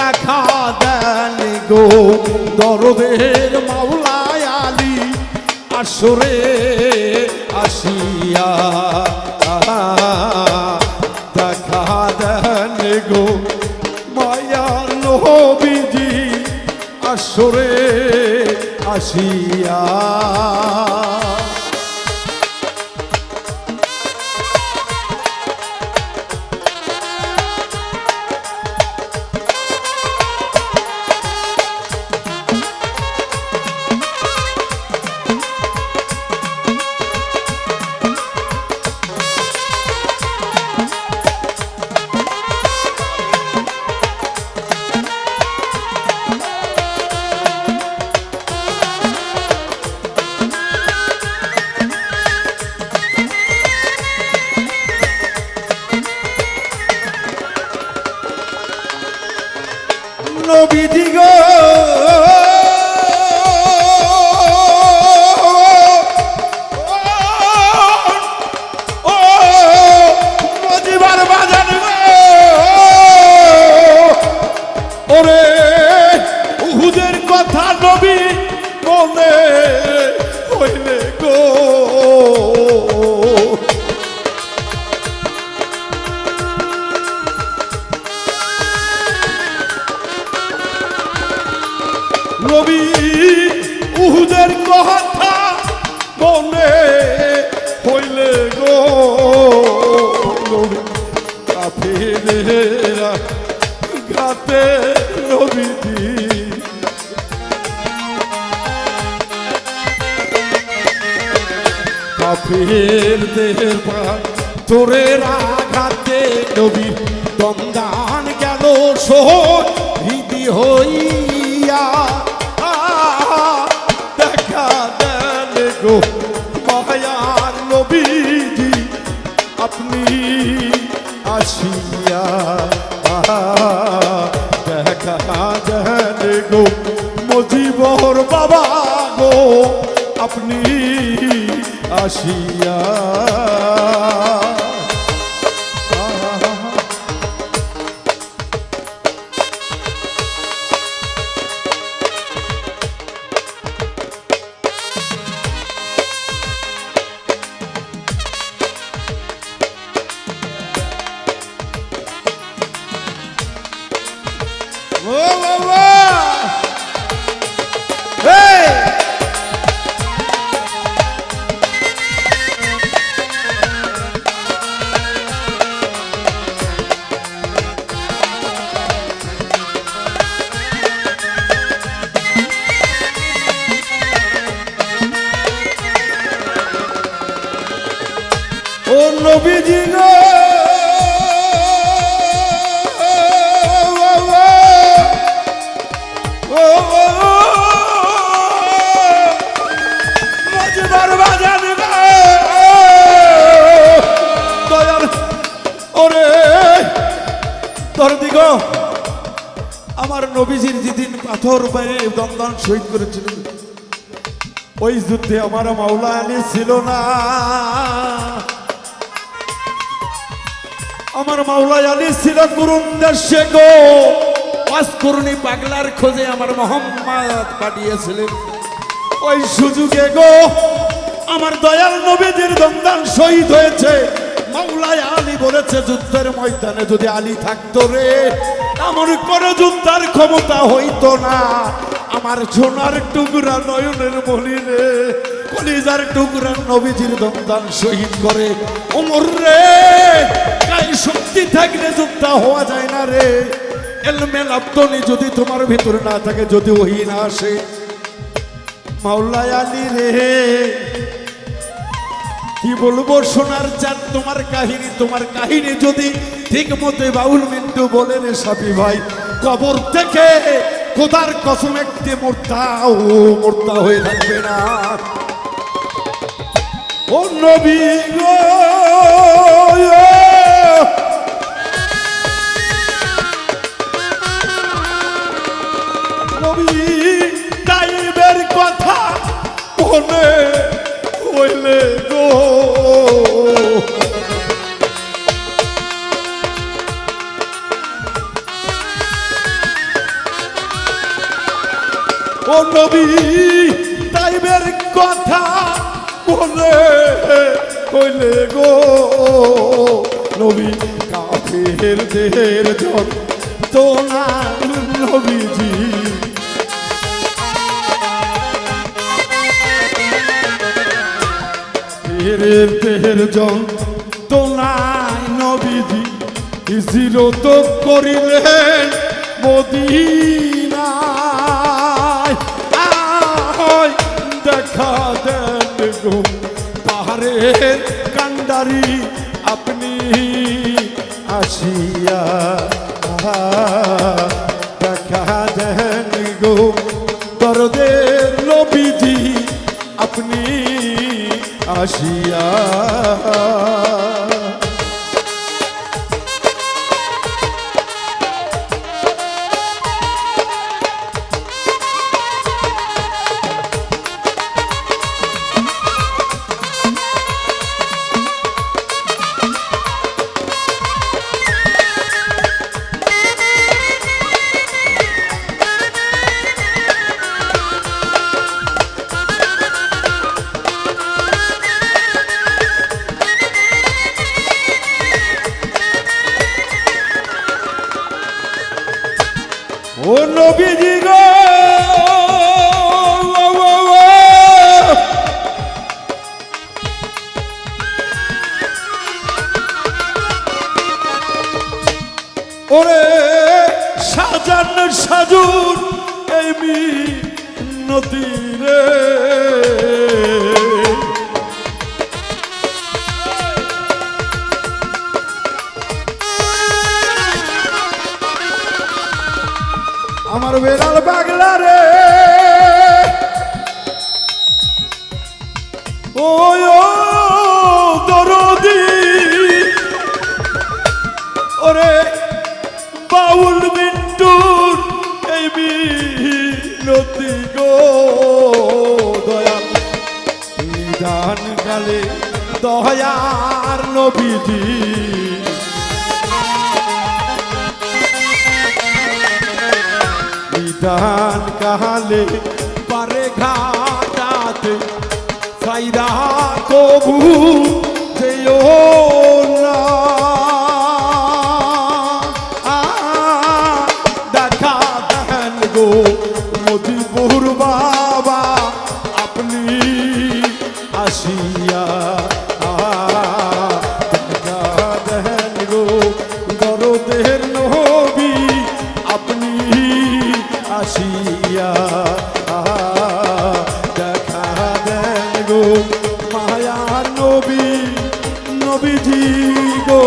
দেখা দেন গো দরবের মাওলা আলী আসরে আসিয়া দেখা দেন গো মায়ার নবীজি আসরে আসিয়া নবীজি গো মজিবার বাজার ওরে উহুদের কথা নবী মনে হইলে গো নবী উহুদের কথা মনে হইলে গো নবী কাফেরেরা গাতে নবীজি কাফেরদের তোরের আঘাতে নবী দমদান গেল শহীদ হইয়া দেখা দেন গো মায়ার নবীজি আপনি আসিয়া দেখা দেন গো মজিবর বাবা গো আপনি আসিয়া ও নবীজি গো মজিবার বাজার দয়াল ওরে দরদি গো আমার নবীজির যেদিন পাথর পায়ে দমদান শহীদ করেছিলেন ওই যুদ্ধে আমার মাওলা আলী ছিল না আমার মাওলা আলী ছিল কুরুন দেশে গো ওয়াসকুরনি পাগলার খোঁজে আমার মোহাম্মদ পাঠিয়েছিলেন ওই সুযোগে গো আমার দয়াল নবীজির দমদান শহীদ হয়েছে মাওলা আলী বলেছে যুদ্ধের ময়দানে যদি আলী থাকতো রে এমন কোনো যুদ্ধের ক্ষমতা হইতো না আমার সোনার টুকরা নয়নের মনি রে কলিজার টুকরা নবীজির দমদান শহীদ করে ওমর রে গায়ে শক্তি থাকলে যোদ্ধা হওয়া যায় না রে এলমে লাবদনি যদি তোমার ভিতরে না থাকে যদি ওহি না আসে মাওলা আলী রে কি বলবো সোনার চাঁদ তোমার কাহিনী যদি ঠিক মতো বাউল মিন্টু বলে রে সাপি ভাই কবর থেকে খোদার কসম একটি মোর্তা হয়ে থাকবে না ও নবী গো নবী তাইবের কথা মনে হইলে গো ও নবী তাইবের কথা বলে কইলে গো নবী কাফেরদের যন্ত্রণা নবীজি কাফেরদের যন্ত্রণায় নবীজি হিজরত করিলেন মদিনায় আয় দেখা দেন গো পাহাড়ের কান্ডারি আপনি আসিয়া দেখা দেন গো দরদের নবীজি আপনি আসিয়া ও নবীজি গো ওরে সাজান সাজুন এই মিনতি রে আমার বেড়াল পাগলা রে ও দরদি ওরে বাউল মিন্টুর এই মিনতি গো দয়াল নিদান কালে দয়ার নবীজি নিদান কালে পারে ঘাটাতে সাইরা কবু যেও না দেখা দেন গো মজিবুর বাবা আপনি আসিয়া দেখা দেন গো দরদের নবী আপনি আসিয়া দেখা দেন গো মায়ার নবী নবীজি গো